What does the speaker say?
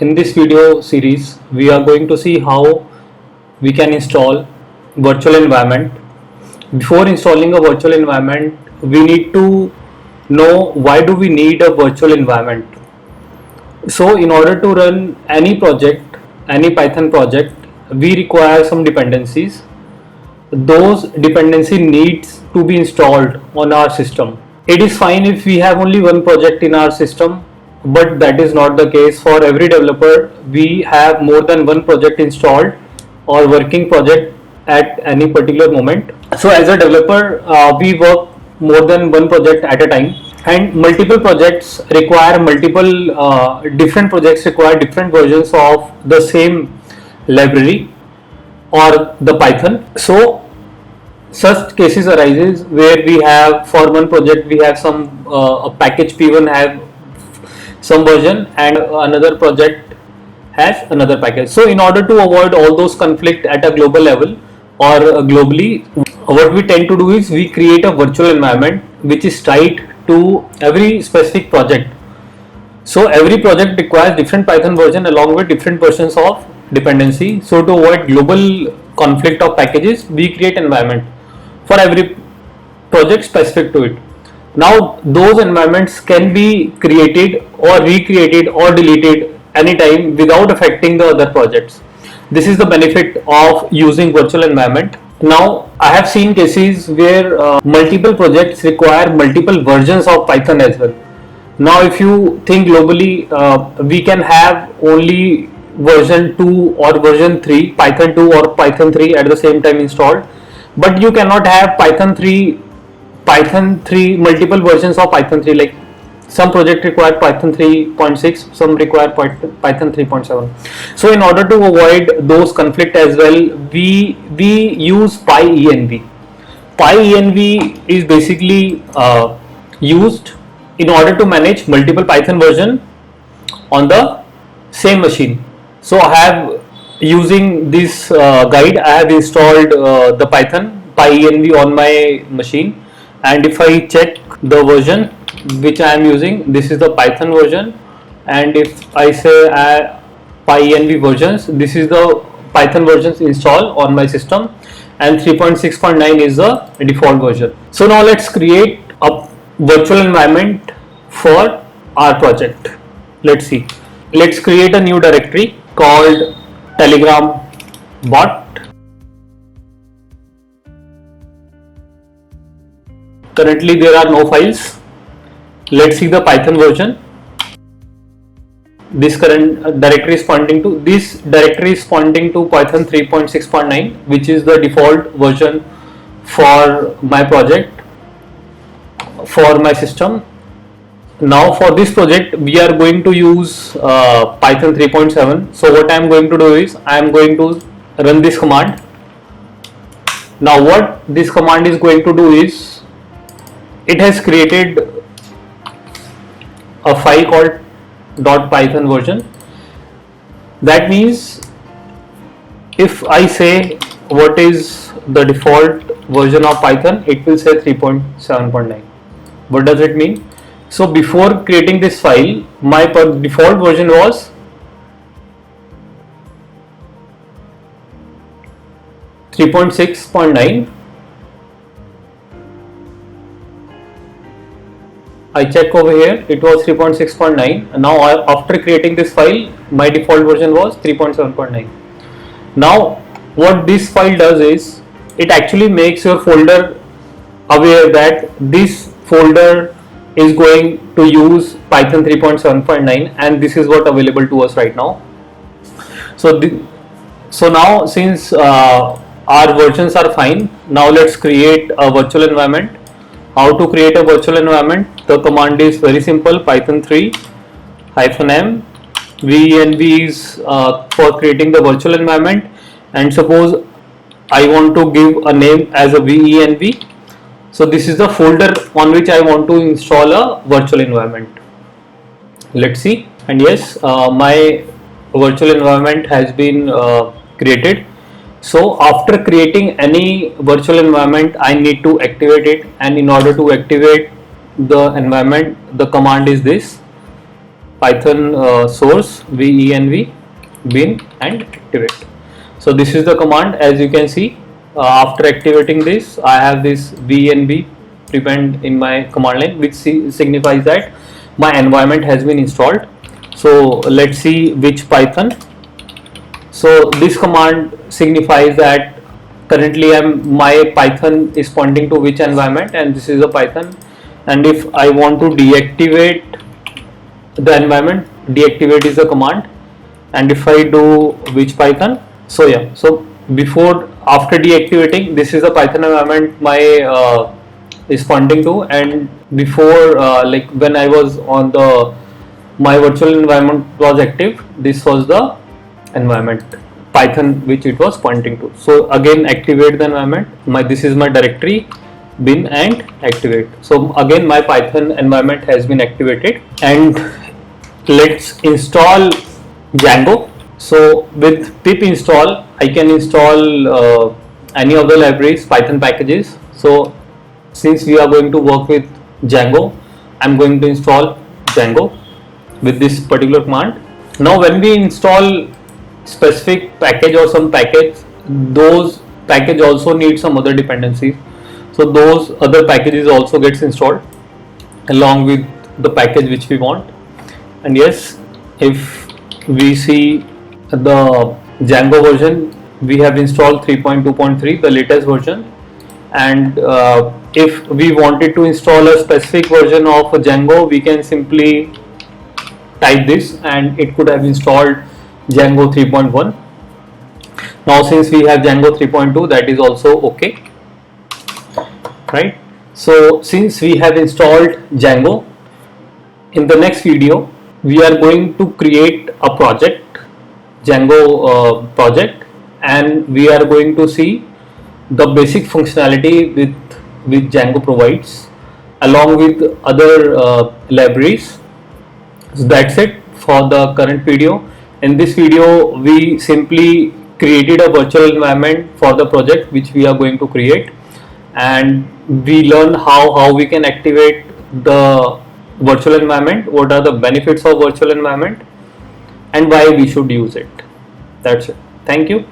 In this video series, we are going to see how we can install virtual environment. Before installing a virtual environment, we need to know why do we need a virtual environment. So in order to run any project, any Python project, we require some dependencies. Those dependency needs to be installed on our system. It is fine if we have only one project in our system, but that is not the case. For every developer, we have more than one project installed or working project at any particular moment. So as a developer, we work more than one project at a time, and multiple projects require different projects require different versions of the same library or the Python. So such cases arises where we have, for one project we have some a package P1 have some version and another project has another package. So in order to avoid all those conflict at a global level or globally, what we tend to do is we create a virtual environment which is tied to every specific project. So every project requires different Python version along with different versions of dependency. So to avoid global conflict of packages, we create environment for every project specific to it. Now those environments can be created or recreated or deleted anytime without affecting the other projects. This is the benefit of using virtual environment. Now I have seen cases where multiple projects require multiple versions of Python as well. Now if you think globally, we can have only version 2 or version 3, Python 2 or Python 3 at the same time installed, but you cannot have Python 3 multiple versions of Python 3. Like some project require Python 3.6, some require Python 3.7. So in order to avoid those conflict as well, we use PyEnv. PyEnv is basically used in order to manage multiple Python version on the same machine. So I have, using this guide, I have installed the Python PyEnv on my machine, and if I check the version which I am using, this is the Python version, and if I say PyEnv versions, this is the Python versions installed on my system, and 3.6.9 is the default version. So now let's create a virtual environment for our project. Let's see. Let's create a new directory called Telegram bot. Currently there are no files. Let's see the Python version. This current directory is pointing to Python 3.6.9, which is the default version for my project, for my system. Now for this project we are going to use Python 3.7. So what I am going to do is I am going to run this command. Now what this command is going to do is, it has created a file called .python version. That means if I say what is the default version of Python, it will say 3.7.9. What does it mean? So before creating this file, my default version was 3.6.9. I check over here, it was 3.6.9. Now after creating this file, my default version was 3.7.9. Now what this file does is, it actually makes your folder aware that this folder is going to use Python 3.7.9, and this is what available to us right now. So now since our versions are fine, now let's create a virtual environment. How to create a virtual environment? The command is very simple: Python 3 -m. venv is for creating the virtual environment, and suppose I want to give a name as a venv. So this is the folder on which I want to install a virtual environment. Let's see. And yes, my virtual environment has been created. So after creating any virtual environment, I need to activate it, and in order to activate the environment, the command is this: python source venv bin and activate. So this is the command. As you can see, after activating this, I have this venv prepend in my command line, which signifies that my environment has been installed. So let's see which python. So this command signifies that currently my python is pointing to which environment, and this is a python. And if I want to deactivate the environment, deactivate is the command. And if I do which python, so yeah, so after deactivating, this is the python environment my is pointing to, and before like when I was on the my virtual environment was active, this was the environment python which it was pointing to. So again, activate the environment. This is my directory bin and activate. So again, my python environment has been activated, and let's install Django. So with pip install, I can install any of the libraries, python packages. So since we are going to work with Django, I'm going to install Django with this particular command. Now when we install specific package or some package, those package also need some other dependencies. So those other packages also gets installed along with the package which we want. And yes, if we see the Django version, we have installed 3.2.3, the latest version. And if we wanted to install a specific version of Django, we can simply type this and it could have installed Django 3.1. Now since we have Django 3.2, that is also okay, right? So since we have installed Django, in the next video we are going to create a project, Django project, and we are going to see the basic functionality with Django provides along with other libraries. So that's it for the current video. In this video, we simply created a virtual environment for the project which we are going to create, and we learned how we can activate the virtual environment, what are the benefits of virtual environment, and why we should use it. That's it. Thank you.